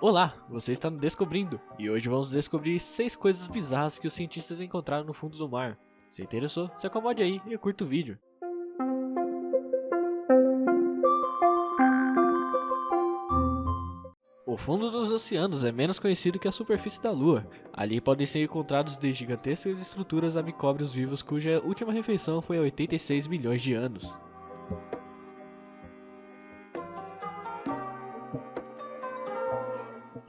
Olá, você está no Descobrindo, e hoje vamos descobrir 6 coisas bizarras que os cientistas encontraram no fundo do mar. Se interessou, se acomode aí e curta o vídeo. O fundo dos oceanos é menos conhecido que a superfície da Lua. Ali podem ser encontrados de gigantescas estruturas amicóbrios vivos cuja última refeição foi há 86 milhões de anos.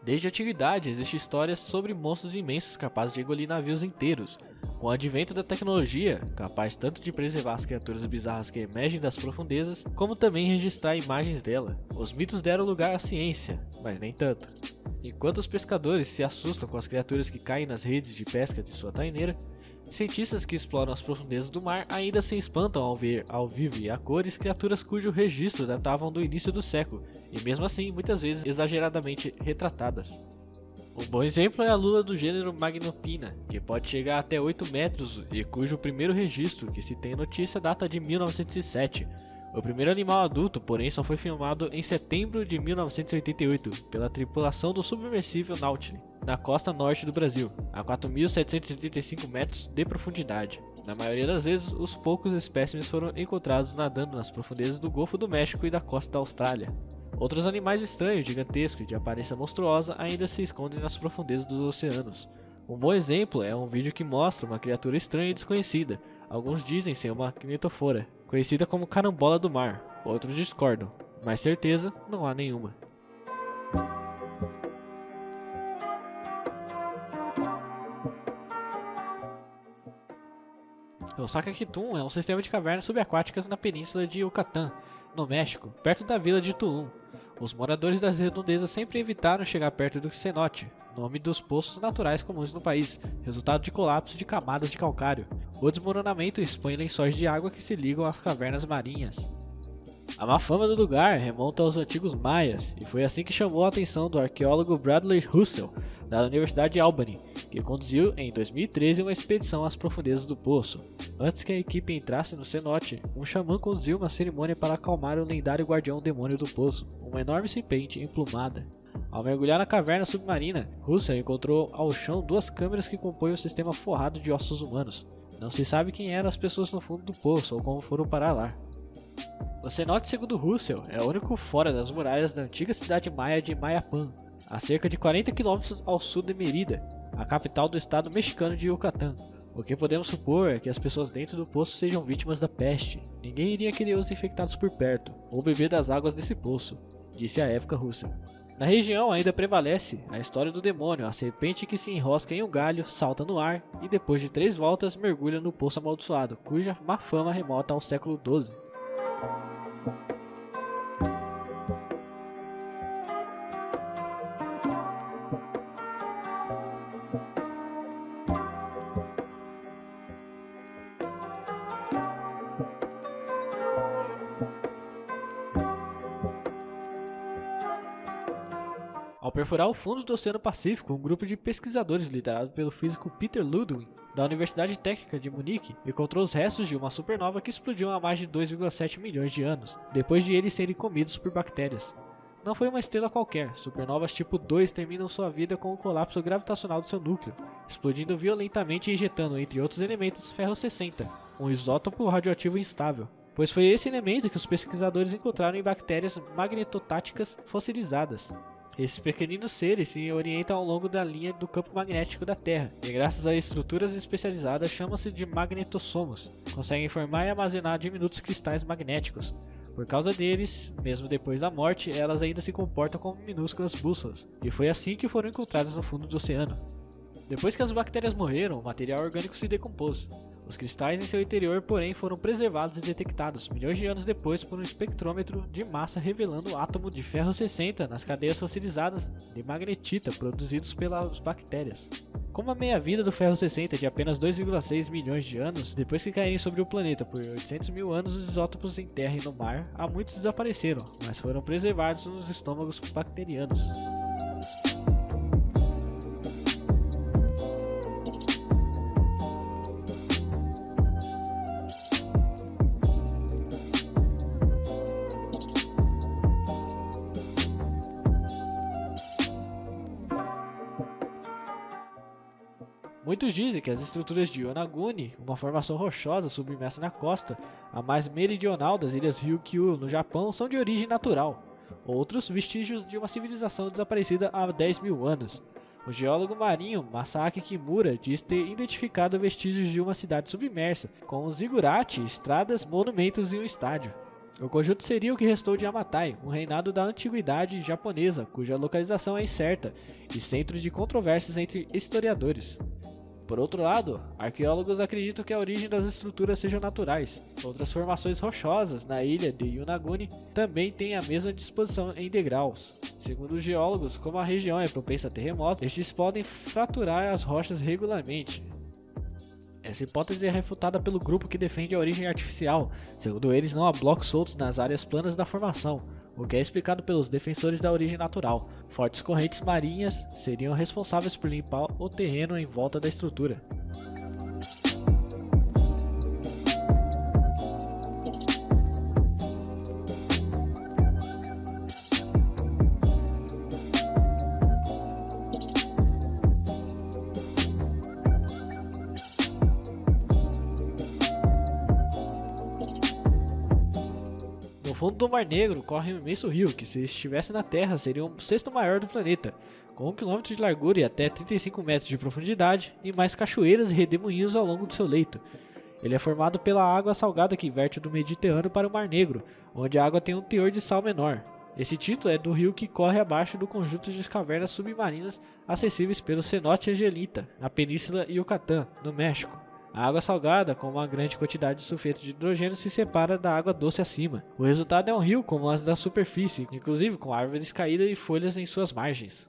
Desde a antiguidade, existem histórias sobre monstros imensos capazes de engolir navios inteiros. Com o advento da tecnologia, capaz tanto de preservar as criaturas bizarras que emergem das profundezas, como também registrar imagens dela. Os mitos deram lugar à ciência, mas nem tanto. Enquanto os pescadores se assustam com as criaturas que caem nas redes de pesca de sua taineira, cientistas que exploram as profundezas do mar ainda se espantam ao ver, ao vivo e a cores, criaturas cujo registro datavam do início do século, e mesmo assim muitas vezes exageradamente retratadas. Um bom exemplo é a lula do gênero Magnopina, que pode chegar até 8 metros e cujo primeiro registro que se tem notícia data de 1907. O primeiro animal adulto, porém, só foi filmado em setembro de 1988 pela tripulação do submersível Nautilus, na costa norte do Brasil, a 4.775 metros de profundidade. Na maioria das vezes, os poucos espécimes foram encontrados nadando nas profundezas do Golfo do México e da costa da Austrália. Outros animais estranhos, gigantescos e de aparência monstruosa ainda se escondem nas profundezas dos oceanos. Um bom exemplo é um vídeo que mostra uma criatura estranha e desconhecida. Alguns dizem ser uma kinetofora, conhecida como carambola do mar, outros discordam, mas certeza não há nenhuma. O Sacaquitum é um sistema de cavernas subaquáticas na península de Yucatán, no México, perto da vila de Tulum. Os moradores das redondezas sempre evitaram chegar perto do cenote, nome dos poços naturais comuns no país, resultado de colapso de camadas de calcário. O desmoronamento expõe lençóis de água que se ligam às cavernas marinhas. A má fama do lugar remonta aos antigos maias, e foi assim que chamou a atenção do arqueólogo Bradley Russell, da Universidade de Albany, que conduziu em 2013 uma expedição às profundezas do poço. Antes que a equipe entrasse no cenote, um xamã conduziu uma cerimônia para acalmar o lendário guardião demônio do poço, uma enorme serpente emplumada. Ao mergulhar na caverna submarina, Russell encontrou ao chão 2 câmeras que compõem o sistema forrado de ossos humanos. Não se sabe quem eram as pessoas no fundo do poço ou como foram parar lá. O cenote, segundo Russell, é o único fora das muralhas da antiga cidade maia de Mayapán, a cerca de 40 km ao sul de Mérida, a capital do estado mexicano de Yucatán. O que podemos supor é que as pessoas dentro do poço sejam vítimas da peste. Ninguém iria querer os infectados por perto, ou beber das águas desse poço, disse à época Russell. Na região ainda prevalece a história do demônio, a serpente que se enrosca em um galho, salta no ar e depois de 3 voltas mergulha no poço amaldiçoado, cuja má fama remota ao século XII. Ao perfurar o fundo do Oceano Pacífico, um grupo de pesquisadores liderado pelo físico Peter Ludwig, da Universidade Técnica de Munique, encontrou os restos de uma supernova que explodiu há mais de 2,7 milhões de anos, depois de eles serem comidos por bactérias. Não foi uma estrela qualquer, supernovas tipo 2 terminam sua vida com o colapso gravitacional do seu núcleo, explodindo violentamente e injetando, entre outros elementos, ferro-60, um isótopo radioativo instável. Pois foi esse elemento que os pesquisadores encontraram em bactérias magnetotáticas fossilizadas. Esses pequeninos seres se orientam ao longo da linha do campo magnético da Terra, e graças a estruturas especializadas chamam-se de magnetossomos. Conseguem formar e armazenar diminutos cristais magnéticos. Por causa deles, mesmo depois da morte, elas ainda se comportam como minúsculas bússolas, e foi assim que foram encontradas no fundo do oceano. Depois que as bactérias morreram, o material orgânico se decompôs. Os cristais em seu interior, porém, foram preservados e detectados milhões de anos depois por um espectrômetro de massa revelando o átomo de ferro-60 nas cadeias fossilizadas de magnetita produzidos pelas bactérias. Como a meia-vida do ferro-60 é de apenas 2,6 milhões de anos, depois que caírem sobre o planeta por 800 mil anos, os isótopos em terra e no mar, há muitos desapareceram, mas foram preservados nos estômagos bacterianos. Muitos dizem que as estruturas de Yonaguni, uma formação rochosa submersa na costa, a mais meridional das ilhas Ryukyu no Japão, são de origem natural. Outros, vestígios de uma civilização desaparecida há 10 mil anos. O geólogo marinho Masaaki Kimura diz ter identificado vestígios de uma cidade submersa, com zigurate, estradas, monumentos e um estádio. O conjunto seria o que restou de Yamatai, um reinado da antiguidade japonesa, cuja localização é incerta e centro de controvérsias entre historiadores. Por outro lado, arqueólogos acreditam que a origem das estruturas sejam naturais. Outras formações rochosas na ilha de Yonaguni também têm a mesma disposição em degraus. Segundo os geólogos, como a região é propensa a terremotos, estes podem fraturar as rochas regularmente. Essa hipótese é refutada pelo grupo que defende a origem artificial. Segundo eles, não há blocos soltos nas áreas planas da formação, o que é explicado pelos defensores da origem natural. Fortes correntes marinhas seriam responsáveis por limpar o terreno em volta da estrutura. No fundo do Mar Negro corre um imenso rio que, se estivesse na Terra, seria o sexto maior do planeta, com 1 km de largura e até 35 metros de profundidade, e mais cachoeiras e redemoinhos ao longo do seu leito. Ele é formado pela água salgada que verte do Mediterrâneo para o Mar Negro, onde a água tem um teor de sal menor. Esse título é do rio que corre abaixo do conjunto de cavernas submarinas acessíveis pelo cenote Angelita, na península Yucatán, no México. A água salgada, com uma grande quantidade de sulfeto de hidrogênio, se separa da água doce acima. O resultado é um rio como as da superfície, inclusive com árvores caídas e folhas em suas margens.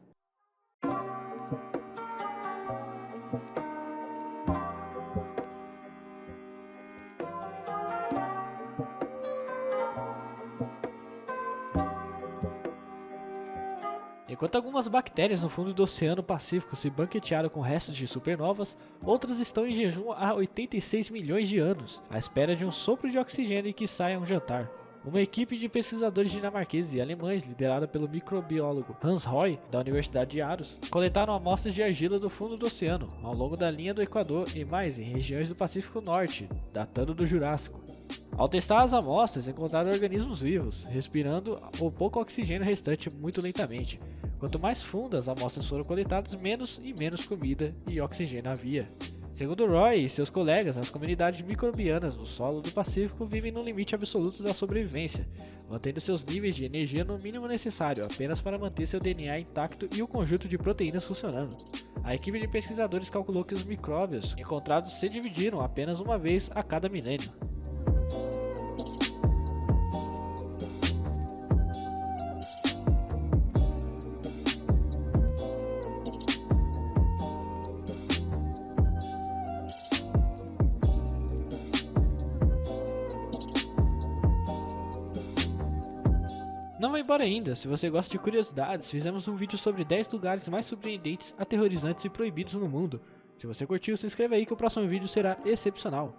Enquanto algumas bactérias no fundo do Oceano Pacífico se banquetearam com restos de supernovas, outras estão em jejum há 86 milhões de anos, à espera de um sopro de oxigênio e que saia um jantar. Uma equipe de pesquisadores dinamarqueses e alemães, liderada pelo microbiólogo Hans Roy, da Universidade de Aarhus, coletaram amostras de argila do fundo do oceano, ao longo da linha do Equador e mais em regiões do Pacífico Norte, datando do Jurássico. Ao testar as amostras, encontraram organismos vivos, respirando o pouco oxigênio restante muito lentamente. Quanto mais fundas as amostras foram coletadas, menos e menos comida e oxigênio havia. Segundo Roy e seus colegas, as comunidades microbianas no solo do Pacífico vivem no limite absoluto da sobrevivência, mantendo seus níveis de energia no mínimo necessário apenas para manter seu DNA intacto e o conjunto de proteínas funcionando. A equipe de pesquisadores calculou que os micróbios encontrados se dividiram apenas uma vez a cada milênio. Não vai embora ainda, se você gosta de curiosidades, fizemos um vídeo sobre 10 lugares mais surpreendentes, aterrorizantes e proibidos no mundo. Se você curtiu, se inscreva aí que o próximo vídeo será excepcional.